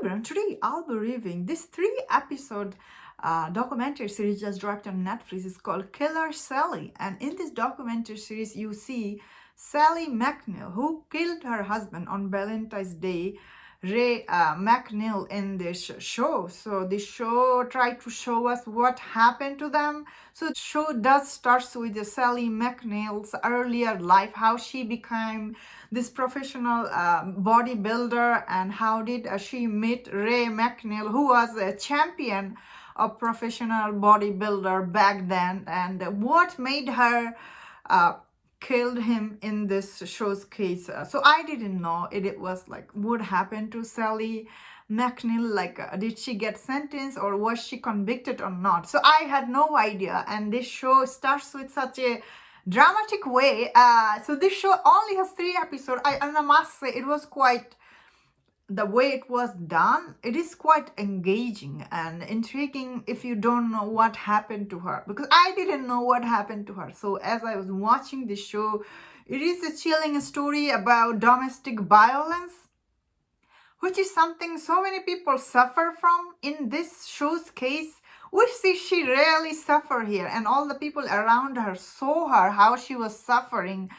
everyone, today I'll be reviewing this 3 episode documentary series just dropped on Netflix. It's called Killer Sally, and in this documentary series you see Sally McNeil, who killed her husband on Valentine's Day, Ray McNeil, in this show. So the show tried to show us what happened to them. So the show does starts with the Sally McNeil's earlier life, how she became this professional bodybuilder, and how did she meet Ray McNeil, who was a champion of professional bodybuilder back then, and what made her killed him in this show's case. So I didn't know it was like what happened to Sally McNeil, like did she get sentenced or was she convicted or not? So I had no idea, and this show starts with such a dramatic way. So this show only has 3 episodes. And I must say it was quite, the way it was done, it is quite engaging and intriguing if you don't know what happened to her, because I didn't know what happened to her. So as I was watching this show, it is a chilling story about domestic violence, which is something so many people suffer from. In this show's case, we see she really suffered here, and all the people around her saw her how she was suffering.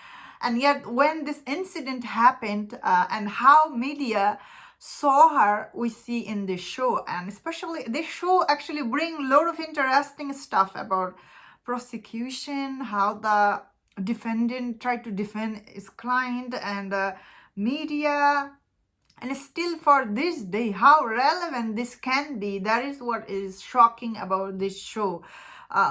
And yet when this incident happened, and how media saw her, we see in this show. And especially this show actually bring a lot of interesting stuff about prosecution, how the defendant tried to defend his client, and media. And still for this day, how relevant this can be, that is what is shocking about this show.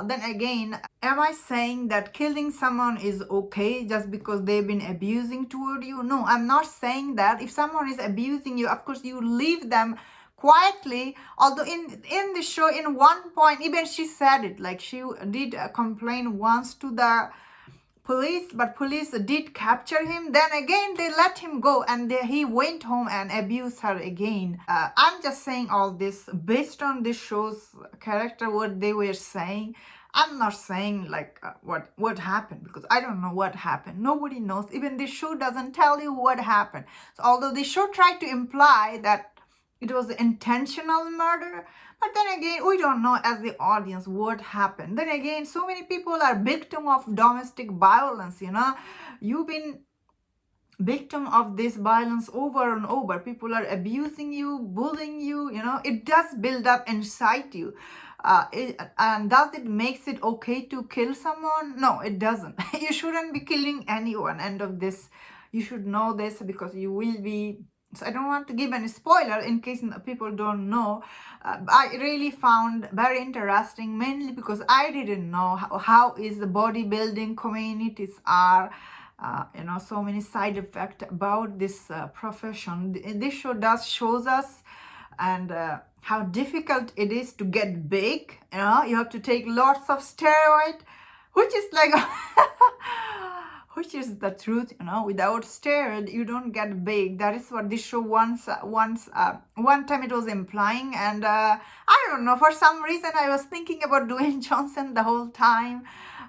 Then again, am I saying that killing someone is okay just because they've been abusing toward you? No, I'm not saying that. If someone is abusing you, of course you leave them quietly. Although in the show, in one point, even she said it, like she did complain once to the police, but police did capture him. Then again they let him go, and he went home and abused her again. I'm just saying all this based on this show's character, what they were saying. I'm not saying like what happened, because I don't know what happened. Nobody knows. Even this show doesn't tell you what happened. So although the show tried to imply that it was intentional murder, but then again, we don't know as the audience what happened. Then again, so many people are victim of domestic violence, You've been victim of this violence over and over. People are abusing you, bullying you, It does build up inside you. And does it makes it okay to kill someone? No, it doesn't. You shouldn't be killing anyone. End of this. You should know this, because you will be. So I don't want to give any spoiler in case people don't know. I really found very interesting, mainly because I didn't know how is the bodybuilding communities are. So many side effects about this profession. This show does shows us, and how difficult it is to get big. You have to take lots of steroid, which is like which is the truth. Without steroid you don't get big. That is what this show one time it was implying. And I don't know, for some reason I was thinking about Dwayne Johnson the whole time.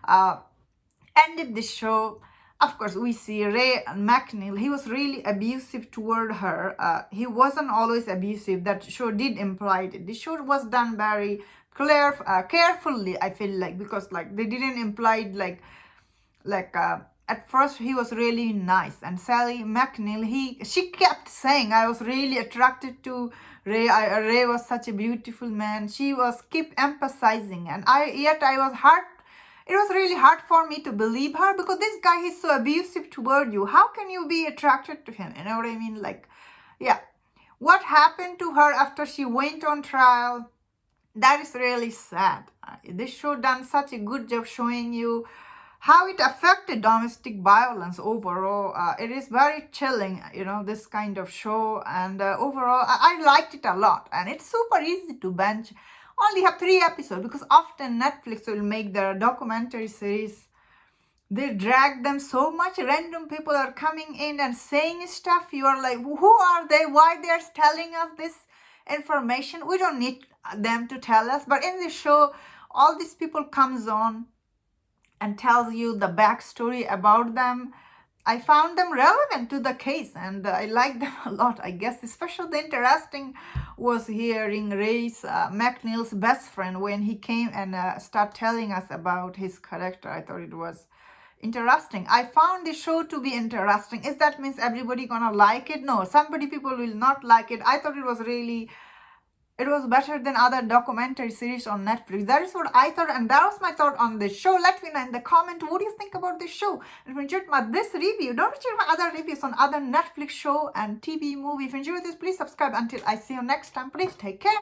And in this show, of course, we see Ray McNeil. He was really abusive toward her. He wasn't always abusive. That show did imply it. The show was done very carefully, I feel like, because like they didn't imply it like at first he was really nice. And Sally McNeil, she kept saying, I was really attracted to Ray. Ray was such a beautiful man. She was keep emphasizing, and I was hurt. It was really hard for me to believe her, because this guy is so abusive toward you. How can you be attracted to him? You know what I mean? Like, yeah. What happened to her after she went on trial? That is really sad. This show done such a good job showing you how it affected domestic violence overall. It is very chilling, this kind of show. And overall, I liked it a lot. And it's super easy to binge. Only have 3 episodes, because often Netflix will make their documentary series. They drag them so much. Random people are coming in and saying stuff. You are like, who are they? Why they are telling us this information? We don't need them to tell us. But in this show, all these people comes on and tells you the backstory about them. I found them relevant to the case, and I like them a lot, I guess. Especially the interesting was hearing Ray's McNeil's best friend when he came and start telling us about his character. I thought it was interesting. I found the show to be interesting. Is that means everybody gonna like it? No, somebody people will not like it. I thought it was really, it was better than other documentary series on Netflix. That is what I thought, and that was my thought on this show. Let me know in the comment what do you think about this show. And if you enjoyed this review, don't forget my other reviews on other Netflix show and TV movie. If you enjoyed this, please subscribe. Until I see you next time, please take care.